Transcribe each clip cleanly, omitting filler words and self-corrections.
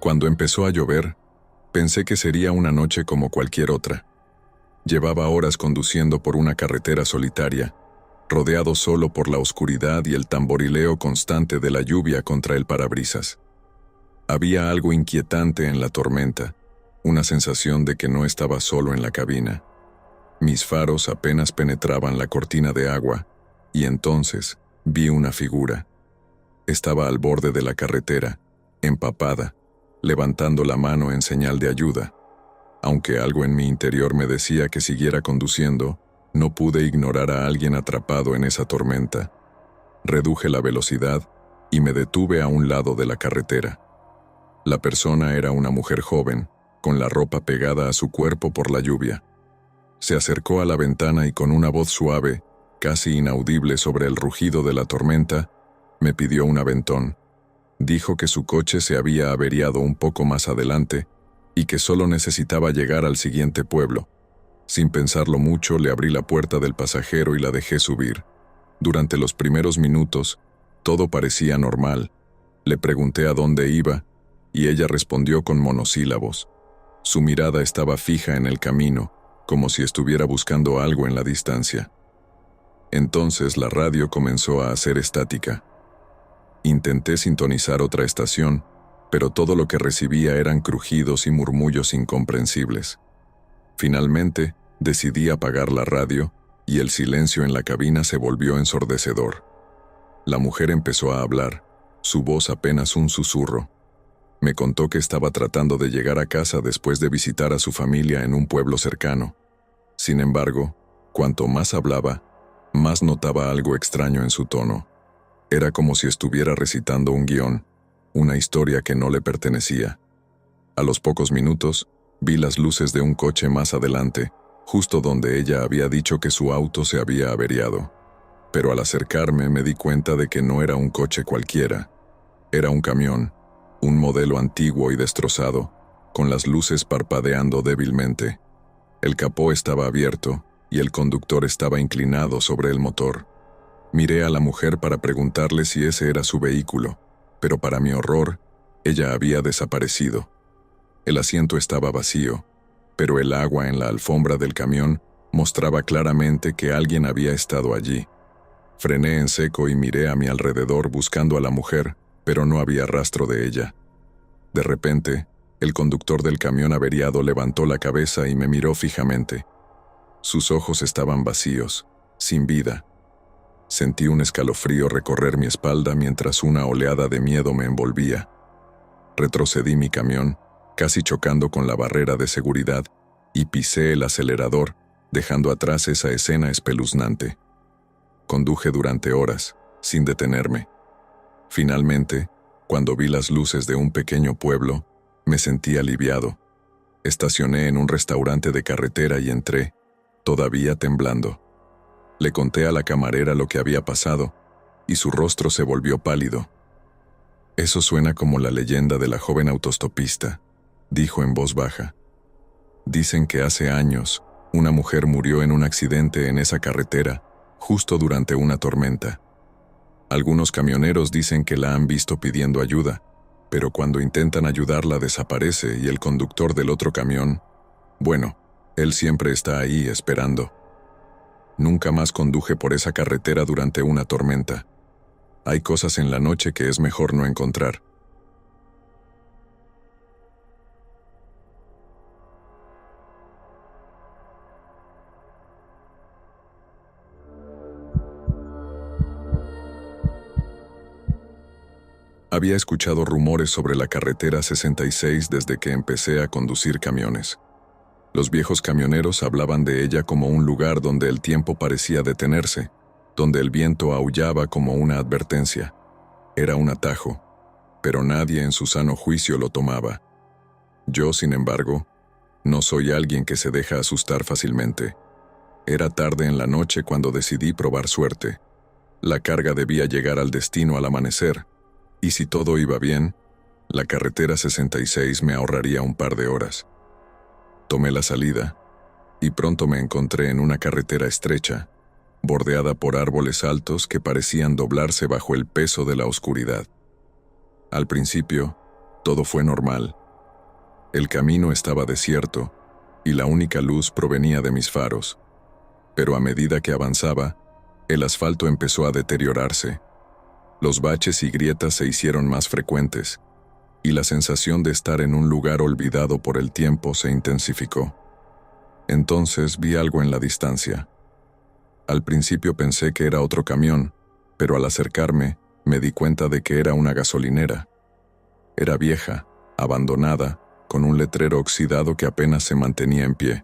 Cuando empezó a llover, pensé que sería una noche como cualquier otra. Llevaba horas conduciendo por una carretera solitaria, rodeado solo por la oscuridad y el tamborileo constante de la lluvia contra el parabrisas. Había algo inquietante en la tormenta, una sensación de que no estaba solo en la cabina. Mis faros apenas penetraban la cortina de agua, y entonces vi una figura. Estaba al borde de la carretera, empapada, levantando la mano en señal de ayuda. Aunque algo en mi interior me decía que siguiera conduciendo, no pude ignorar a alguien atrapado en esa tormenta. Reduje la velocidad y me detuve a un lado de la carretera. La persona era una mujer joven, con la ropa pegada a su cuerpo por la lluvia. Se acercó a la ventana y con una voz suave, casi inaudible sobre el rugido de la tormenta, me pidió un aventón. Dijo que su coche se había averiado un poco más adelante y que solo necesitaba llegar al siguiente pueblo. Sin pensarlo mucho, le abrí la puerta del pasajero y la dejé subir. Durante los primeros minutos, todo parecía normal. Le pregunté a dónde iba y ella respondió con monosílabos. Su mirada estaba fija en el camino, como si estuviera buscando algo en la distancia. Entonces la radio comenzó a hacer estática. Intenté sintonizar otra estación, pero todo lo que recibía eran crujidos y murmullos incomprensibles. Finalmente, decidí apagar la radio y el silencio en la cabina se volvió ensordecedor. La mujer empezó a hablar, su voz apenas un susurro. Me contó que estaba tratando de llegar a casa después de visitar a su familia en un pueblo cercano. Sin embargo, cuanto más hablaba, más notaba algo extraño en su tono. Era como si estuviera recitando un guión, una historia que no le pertenecía. A los pocos minutos, vi las luces de un coche más adelante, justo donde ella había dicho que su auto se había averiado. Pero al acercarme me di cuenta de que no era un coche cualquiera. Era un camión, un modelo antiguo y destrozado, con las luces parpadeando débilmente. El capó estaba abierto y el conductor estaba inclinado sobre el motor. Miré a la mujer para preguntarle si ese era su vehículo, pero para mi horror, ella había desaparecido. El asiento estaba vacío, pero el agua en la alfombra del camión mostraba claramente que alguien había estado allí. Frené en seco y miré a mi alrededor buscando a la mujer, pero no había rastro de ella. De repente, el conductor del camión averiado levantó la cabeza y me miró fijamente. Sus ojos estaban vacíos, sin vida. Sentí un escalofrío recorrer mi espalda mientras una oleada de miedo me envolvía. Retrocedí mi camión, casi chocando con la barrera de seguridad, y pisé el acelerador, dejando atrás esa escena espeluznante. Conduje durante horas, sin detenerme. Finalmente, cuando vi las luces de un pequeño pueblo, me sentí aliviado. Estacioné en un restaurante de carretera y entré, todavía temblando. Le conté a la camarera lo que había pasado, y su rostro se volvió pálido. «Eso suena como la leyenda de la joven autostopista», dijo en voz baja. «Dicen que hace años, una mujer murió en un accidente en esa carretera, justo durante una tormenta. Algunos camioneros dicen que la han visto pidiendo ayuda, pero cuando intentan ayudarla desaparece y el conductor del otro camión, bueno, él siempre está ahí esperando. Nunca más conduje por esa carretera durante una tormenta. Hay cosas en la noche que es mejor no encontrar». Había escuchado rumores sobre la carretera 66 desde que empecé a conducir camiones. Los viejos camioneros hablaban de ella como un lugar donde el tiempo parecía detenerse, donde el viento aullaba como una advertencia. Era un atajo, pero nadie en su sano juicio lo tomaba. Yo, sin embargo, no soy alguien que se deja asustar fácilmente. Era tarde en la noche cuando decidí probar suerte. La carga debía llegar al destino al amanecer, y si todo iba bien, la carretera 66 me ahorraría un par de horas. Tomé la salida, y pronto me encontré en una carretera estrecha, bordeada por árboles altos que parecían doblarse bajo el peso de la oscuridad. Al principio, Todo fue normal. El camino estaba desierto y la única luz provenía de mis faros. Pero a medida que avanzaba, el asfalto empezó a deteriorarse. Los baches y grietas se hicieron más frecuentes, y la sensación de estar en un lugar olvidado por el tiempo se intensificó. Entonces vi algo en la distancia. Al principio pensé que era otro camión, pero al acercarme me di cuenta de que era una gasolinera. Era vieja, abandonada, con un letrero oxidado que apenas se mantenía en pie.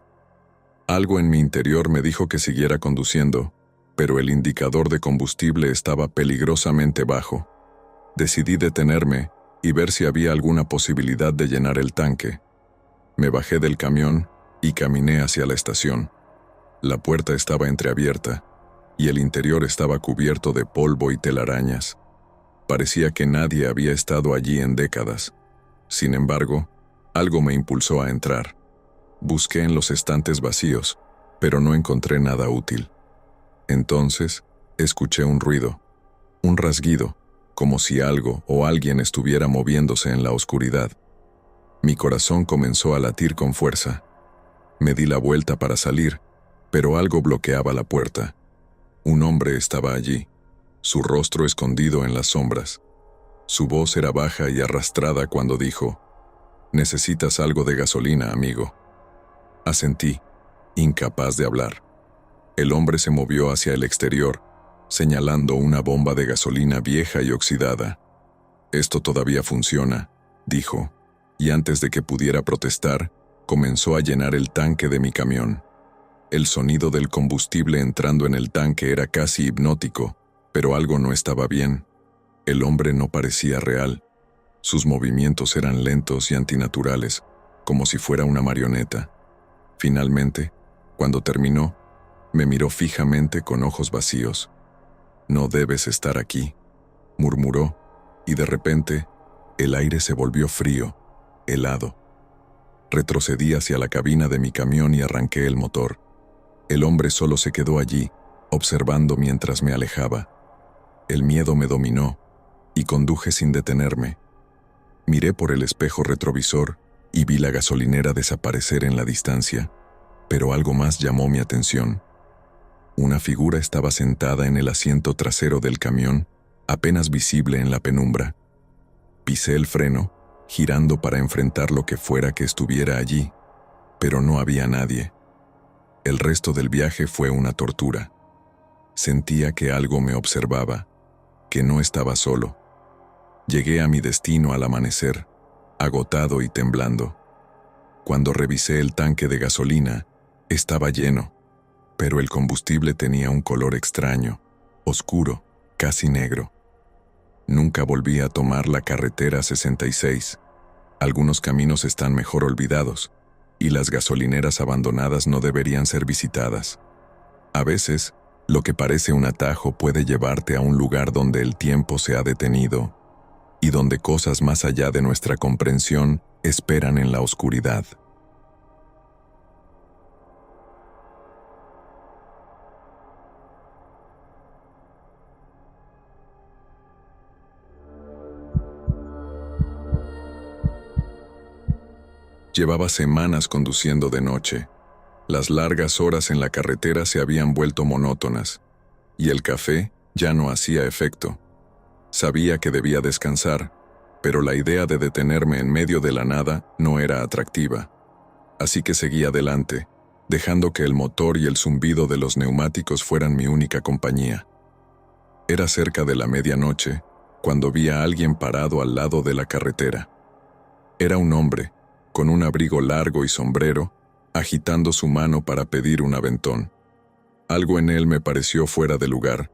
Algo en mi interior me dijo que siguiera conduciendo, pero el indicador de combustible estaba peligrosamente bajo. Decidí detenerme y ver si había alguna posibilidad de llenar el tanque. Me bajé del camión y caminé hacia la estación. La puerta estaba entreabierta y el interior estaba cubierto de polvo y telarañas. Parecía que nadie había estado allí en décadas. Sin embargo, algo me impulsó a entrar. Busqué en los estantes vacíos, pero no encontré nada útil. Entonces, escuché un ruido, un rasguido, como si algo o alguien estuviera moviéndose en la oscuridad. Mi corazón comenzó a latir con fuerza. Me di la vuelta para salir, pero algo bloqueaba la puerta. Un hombre estaba allí, su rostro escondido en las sombras. Su voz era baja y arrastrada cuando dijo: «Necesitas algo de gasolina, amigo». Asentí, incapaz de hablar. El hombre se movió hacia el exterior, señalando una bomba de gasolina vieja y oxidada. «Esto todavía funciona», dijo, y antes de que pudiera protestar, comenzó a llenar el tanque de mi camión. El sonido del combustible entrando en el tanque era casi hipnótico, pero algo no estaba bien. El hombre no parecía real. Sus movimientos eran lentos y antinaturales, como si fuera una marioneta. Finalmente, cuando terminó, me miró fijamente con ojos vacíos. «No debes estar aquí», murmuró, y de repente, el aire se volvió frío, helado. Retrocedí hacia la cabina de mi camión y arranqué el motor. El hombre solo se quedó allí, observando mientras me alejaba. El miedo me dominó, y conduje sin detenerme. Miré por el espejo retrovisor y vi la gasolinera desaparecer en la distancia, pero algo más llamó mi atención. Una figura estaba sentada en el asiento trasero del camión, apenas visible en la penumbra. Pisé el freno, girando para enfrentar lo que fuera que estuviera allí, pero no había nadie. El resto del viaje fue una tortura. Sentía que algo me observaba, que no estaba solo. Llegué a mi destino al amanecer, agotado y temblando. Cuando revisé el tanque de gasolina, estaba lleno, pero el combustible tenía un color extraño, oscuro, casi negro. Nunca volví a tomar la carretera 66. Algunos caminos están mejor olvidados, y las gasolineras abandonadas no deberían ser visitadas. A veces, lo que parece un atajo puede llevarte a un lugar donde el tiempo se ha detenido y donde cosas más allá de nuestra comprensión esperan en la oscuridad. Llevaba semanas conduciendo de noche. Las largas horas en la carretera se habían vuelto monótonas, y el café ya no hacía efecto. Sabía que debía descansar, pero la idea de detenerme en medio de la nada no era atractiva. Así que seguí adelante, dejando que el motor y el zumbido de los neumáticos fueran mi única compañía. Era cerca de la medianoche, cuando vi a alguien parado al lado de la carretera. Era un hombre, con un abrigo largo y sombrero, agitando su mano para pedir un aventón. Algo en él me pareció fuera de lugar,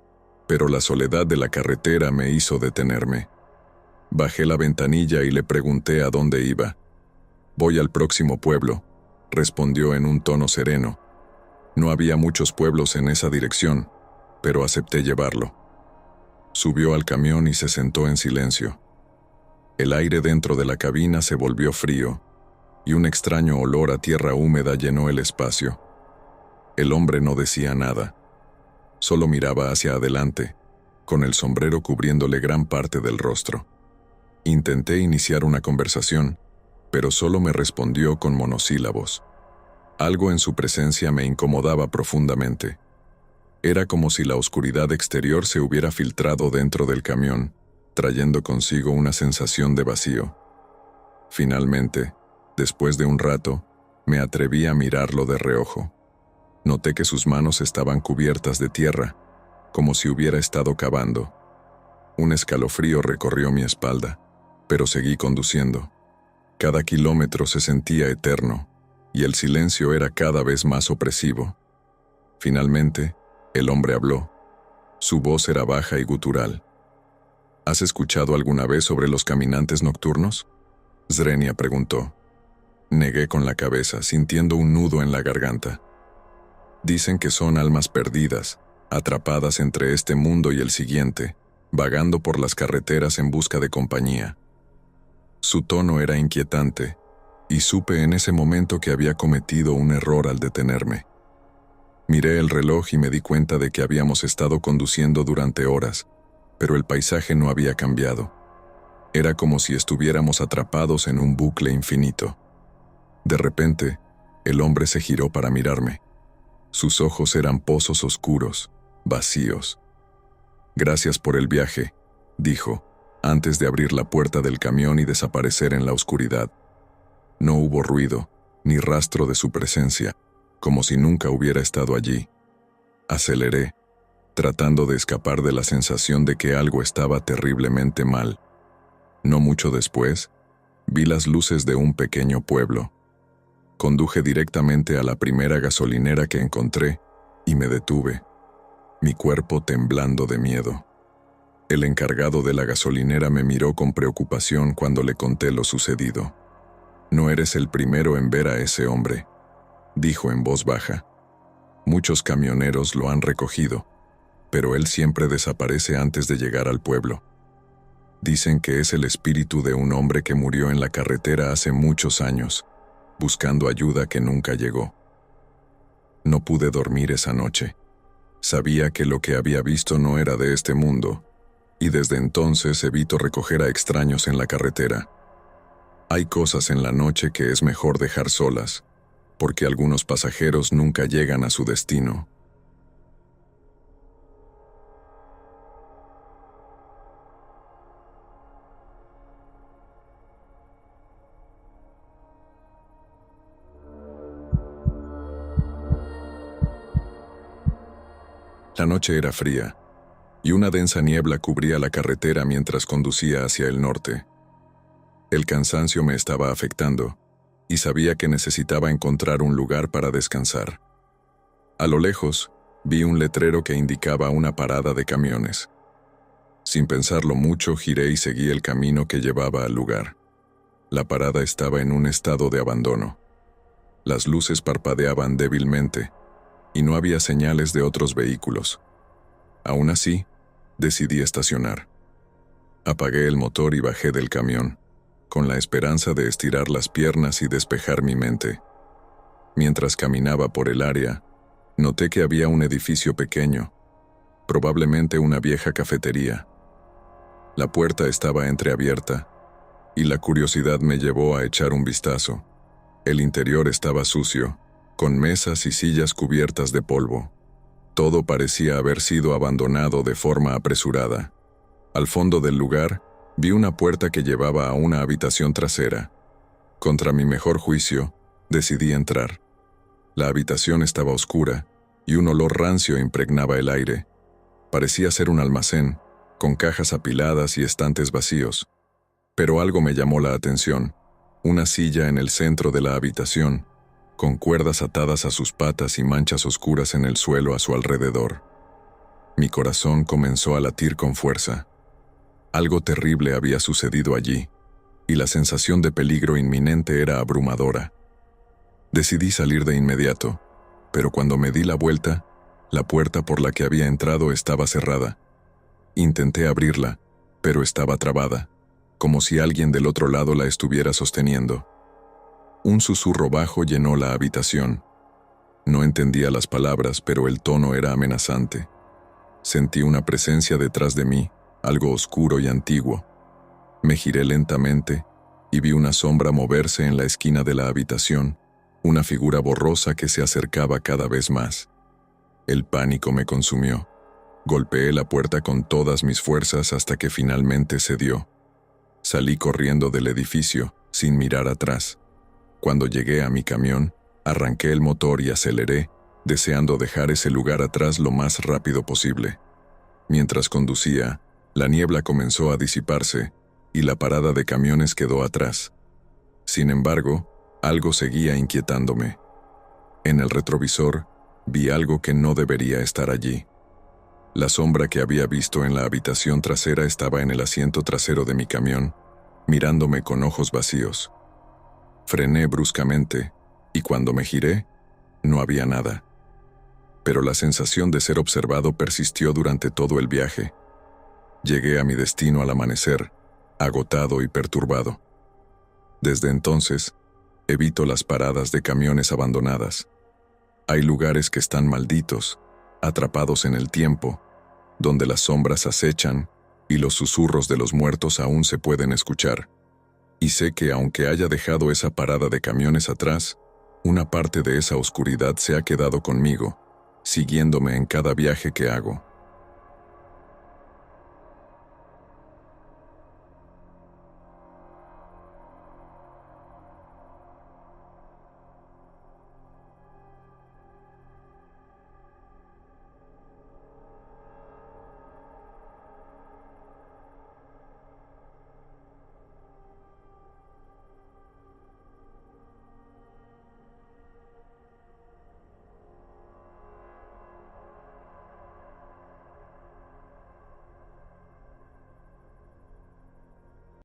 pero la soledad de la carretera me hizo detenerme. Bajé la ventanilla y le pregunté a dónde iba. «Voy al próximo pueblo», respondió en un tono sereno. No había muchos pueblos en esa dirección, pero acepté llevarlo. Subió al camión y se sentó en silencio. El aire dentro de la cabina se volvió frío, y un extraño olor a tierra húmeda llenó el espacio. El hombre no decía nada. Solo miraba hacia adelante, con el sombrero cubriéndole gran parte del rostro. Intenté iniciar una conversación, pero solo me respondió con monosílabos. Algo en su presencia me incomodaba profundamente. Era como si la oscuridad exterior se hubiera filtrado dentro del camión, trayendo consigo una sensación de vacío. Finalmente, después de un rato, me atreví a mirarlo de reojo. Noté que sus manos estaban cubiertas de tierra, como si hubiera estado cavando. Un escalofrío recorrió mi espalda, pero seguí conduciendo. Cada kilómetro se sentía eterno, y el silencio era cada vez más opresivo. Finalmente, el hombre habló. Su voz era baja y gutural. ¿Has escuchado alguna vez sobre los caminantes nocturnos? Zrenia preguntó. Negué con la cabeza, sintiendo un nudo en la garganta. Dicen que son almas perdidas, atrapadas entre este mundo y el siguiente, vagando por las carreteras en busca de compañía. Su tono era inquietante, y supe en ese momento que había cometido un error al detenerme. Miré el reloj y me di cuenta de que habíamos estado conduciendo durante horas, pero el paisaje no había cambiado. Era como si estuviéramos atrapados en un bucle infinito. De repente, el hombre se giró para mirarme. Sus ojos eran pozos oscuros, vacíos. «Gracias por el viaje», dijo, antes de abrir la puerta del camión y desaparecer en la oscuridad. No hubo ruido, ni rastro de su presencia, como si nunca hubiera estado allí. Aceleré, tratando de escapar de la sensación de que algo estaba terriblemente mal. No mucho después, vi las luces de un pequeño pueblo. Conduje directamente a la primera gasolinera que encontré y me detuve, mi cuerpo temblando de miedo. El encargado de la gasolinera me miró con preocupación cuando le conté lo sucedido. «No eres el primero en ver a ese hombre», dijo en voz baja. «Muchos camioneros lo han recogido, pero él siempre desaparece antes de llegar al pueblo. Dicen que es el espíritu de un hombre que murió en la carretera hace muchos años, buscando ayuda que nunca llegó». No pude dormir esa noche. Sabía que lo que había visto no era de este mundo, y desde entonces evito recoger a extraños en la carretera. Hay cosas en la noche que es mejor dejar solas, porque algunos pasajeros nunca llegan a su destino. La noche era fría, y una densa niebla cubría la carretera mientras conducía hacia el norte. El cansancio me estaba afectando, y sabía que necesitaba encontrar un lugar para descansar. A lo lejos, vi un letrero que indicaba una parada de camiones. Sin pensarlo mucho, giré y seguí el camino que llevaba al lugar. La parada estaba en un estado de abandono. Las luces parpadeaban débilmente, y no había señales de otros vehículos. Aún así, decidí estacionar. Apagué el motor y bajé del camión, con la esperanza de estirar las piernas y despejar mi mente. Mientras caminaba por el área, noté que había un edificio pequeño, probablemente una vieja cafetería. La puerta estaba entreabierta, y la curiosidad me llevó a echar un vistazo. El interior estaba sucio, con mesas y sillas cubiertas de polvo. Todo parecía haber sido abandonado de forma apresurada. Al fondo del lugar, vi una puerta que llevaba a una habitación trasera. Contra mi mejor juicio, decidí entrar. La habitación estaba oscura, y un olor rancio impregnaba el aire. Parecía ser un almacén, con cajas apiladas y estantes vacíos. Pero algo me llamó la atención: una silla en el centro de la habitación, con cuerdas atadas a sus patas y manchas oscuras en el suelo a su alrededor. Mi corazón comenzó a latir con fuerza. Algo terrible había sucedido allí, y la sensación de peligro inminente era abrumadora. Decidí salir de inmediato, pero cuando me di la vuelta, la puerta por la que había entrado estaba cerrada. Intenté abrirla, pero estaba trabada, como si alguien del otro lado la estuviera sosteniendo. Un susurro bajo llenó la habitación. No entendía las palabras, pero el tono era amenazante. Sentí una presencia detrás de mí, algo oscuro y antiguo. Me giré lentamente y vi una sombra moverse en la esquina de la habitación, una figura borrosa que se acercaba cada vez más. El pánico me consumió. Golpeé la puerta con todas mis fuerzas hasta que finalmente cedió. Salí corriendo del edificio, sin mirar atrás. Cuando llegué a mi camión, arranqué el motor y aceleré, deseando dejar ese lugar atrás lo más rápido posible. Mientras conducía, la niebla comenzó a disiparse y la parada de camiones quedó atrás. Sin embargo, algo seguía inquietándome. En el retrovisor, vi algo que no debería estar allí. La sombra que había visto en la habitación trasera estaba en el asiento trasero de mi camión, mirándome con ojos vacíos. Frené bruscamente, y cuando me giré, no había nada. Pero la sensación de ser observado persistió durante todo el viaje. Llegué a mi destino al amanecer, agotado y perturbado. Desde entonces, evito las paradas de camiones abandonadas. Hay lugares que están malditos, atrapados en el tiempo, donde las sombras acechan y los susurros de los muertos aún se pueden escuchar. Y sé que aunque haya dejado esa parada de camiones atrás, una parte de esa oscuridad se ha quedado conmigo, siguiéndome en cada viaje que hago.